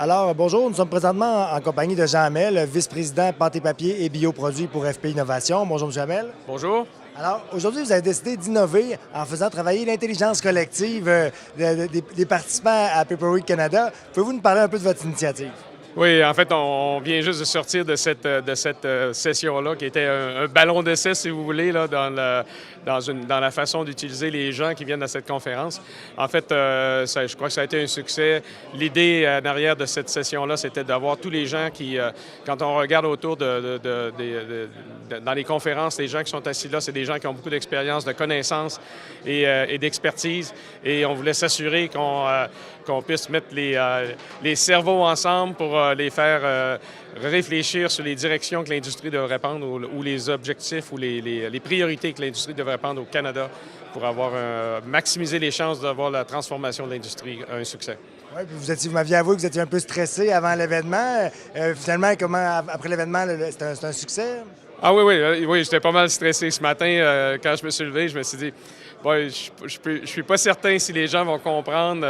Alors, bonjour, nous sommes présentement en compagnie de Jean Hamel, vice-président pâte et papier et bioproduits pour FP Innovation. Bonjour, M. Hamel. Bonjour. Alors, aujourd'hui, vous avez décidé d'innover en faisant travailler l'intelligence collective des participants à Paper Week Canada. Pouvez-vous nous parler un peu de votre initiative? Oui, en fait, on vient juste de sortir de cette session-là, qui était un ballon d'essai, si vous voulez, là, dans la façon d'utiliser les gens qui viennent à cette conférence. En fait, je crois que ça a été un succès. L'idée en arrière de cette session-là, c'était d'avoir tous les gens qui, quand on regarde autour dans les conférences, les gens qui sont assis là, c'est des gens qui ont beaucoup d'expérience, de connaissances et d'expertise. Et on voulait s'assurer qu'on puisse mettre les cerveaux ensemble pour les faire réfléchir sur les directions que l'industrie devrait prendre ou les objectifs ou les priorités que l'industrie devrait prendre au Canada pour maximiser les chances d'avoir la transformation de l'industrie un succès. Oui, puis vous m'aviez avoué que vous étiez un peu stressé avant l'événement. Finalement, après l'événement, c'est un succès? Ah oui, j'étais pas mal stressé ce matin. Quand je me suis levé, je me suis dit, bon, je suis pas certain si les gens vont comprendre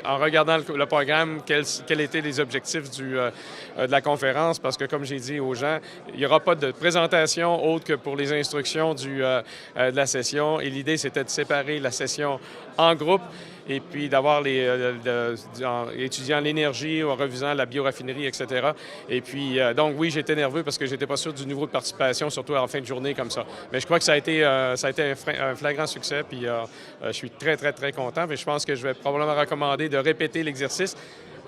en regardant le programme quels étaient les objectifs de la conférence, parce que comme j'ai dit aux gens, il n'y aura pas de présentation autre que pour les instructions de la session. Et l'idée, c'était de séparer la session en groupe et puis d'avoir étudiant l'énergie, en revisant la bioraffinerie, etc. Et puis, donc oui, j'étais nerveux parce que j'étais pas sûr du niveau de participation, surtout en fin de journée comme ça. Mais je crois que ça a été un flagrant succès, puis je suis très, très, très content. Mais je pense que je vais probablement recommander de répéter l'exercice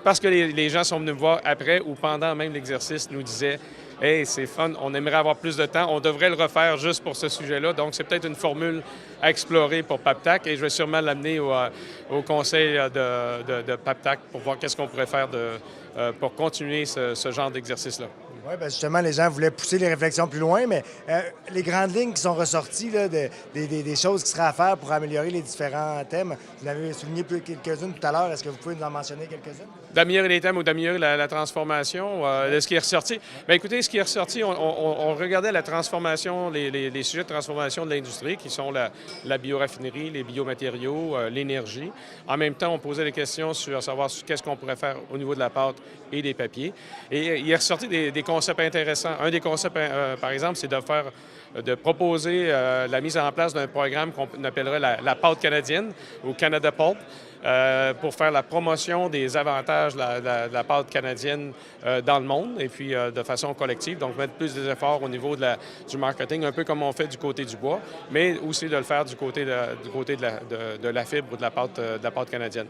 parce que les gens sont venus me voir après ou pendant même l'exercice, nous disaient « Hey, c'est fun, on aimerait avoir plus de temps, on devrait le refaire juste pour ce sujet-là. » Donc, c'est peut-être une formule à explorer pour PAPTAC et je vais sûrement l'amener au conseil de PAPTAC pour voir qu'est-ce qu'on pourrait faire pour continuer ce genre d'exercice-là. Oui, bien justement, les gens voulaient pousser les réflexions plus loin, mais les grandes lignes qui sont ressorties, là, des choses qui seraient à faire pour améliorer les différents thèmes, vous en avez souligné quelques-unes tout à l'heure. Est-ce que vous pouvez nous en mentionner quelques-unes? D'améliorer les thèmes ou d'améliorer la transformation de ce qui est ressorti. Bien, écoutez, ce qui est ressorti, on regardait la transformation, les sujets de transformation de l'industrie, qui sont la bioraffinerie, les biomatériaux, l'énergie. En même temps, on posait des questions sur savoir qu'est-ce qu'on pourrait faire au niveau de la pâte et des papiers. Et il est ressorti des concepts intéressants. Un des concepts, par exemple, c'est de proposer la mise en place d'un programme qu'on appellerait la pâte canadienne ou Canada Pulp pour faire la promotion des avantages de la pâte canadienne dans le monde et puis de façon collective. Donc, mettre plus des efforts au niveau du marketing, un peu comme on fait du côté du bois, mais aussi de le faire du côté de la fibre ou de la pâte canadienne.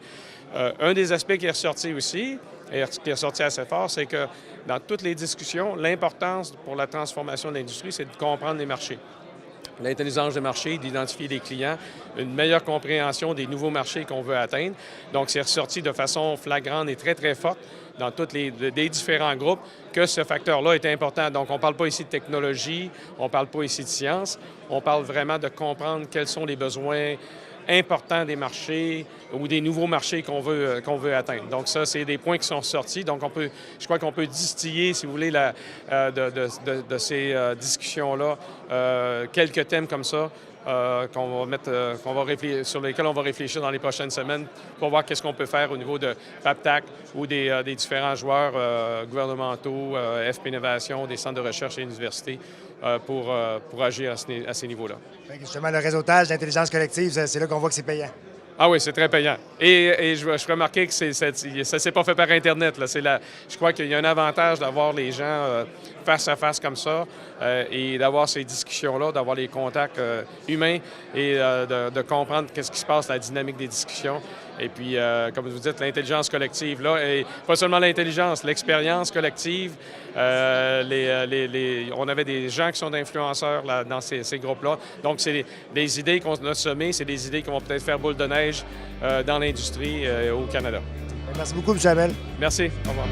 Un des aspects qui est ressorti aussi, et qui est ressorti assez fort, c'est que dans toutes les discussions, l'importance pour la transformation de l'industrie, c'est de comprendre les marchés. L'intelligence des marchés, d'identifier les clients, une meilleure compréhension des nouveaux marchés qu'on veut atteindre. Donc, c'est ressorti de façon flagrante et très, très forte dans tous les différents groupes que ce facteur-là est important. Donc, on ne parle pas ici de technologie, on ne parle pas ici de science, on parle vraiment de comprendre quels sont les besoins importants des marchés ou des nouveaux marchés qu'on veut atteindre. Donc ça, c'est des points qui sont sortis. Donc je crois qu'on peut distiller, si vous voulez, de ces discussions-là, quelques thèmes comme ça sur lesquels on va réfléchir dans les prochaines semaines pour voir qu'est-ce qu'on peut faire au niveau de PAPTAC ou des différents joueurs gouvernementaux, FP Innovation, des centres de recherche et universités pour agir à ces niveaux-là. Justement, le réseautage, l'intelligence collective, c'est là qu'on voit que c'est payant. Ah oui, c'est très payant. Et je remarquais que ça ne s'est pas fait par Internet. Là. Je crois qu'il y a un avantage d'avoir les gens face à face comme ça et d'avoir ces discussions-là, d'avoir les contacts humains et de comprendre qu'est-ce qui se passe, la dynamique des discussions. Et puis, comme vous dites, l'intelligence collective, là, et pas seulement l'intelligence, l'expérience collective. On avait des gens qui sont influenceurs là, dans ces groupes-là. Donc, c'est des idées qu'on a semées, c'est des idées qui vont peut-être faire boule de neige dans l'industrie au Canada. Merci beaucoup, M. Hamel. Merci. Au revoir.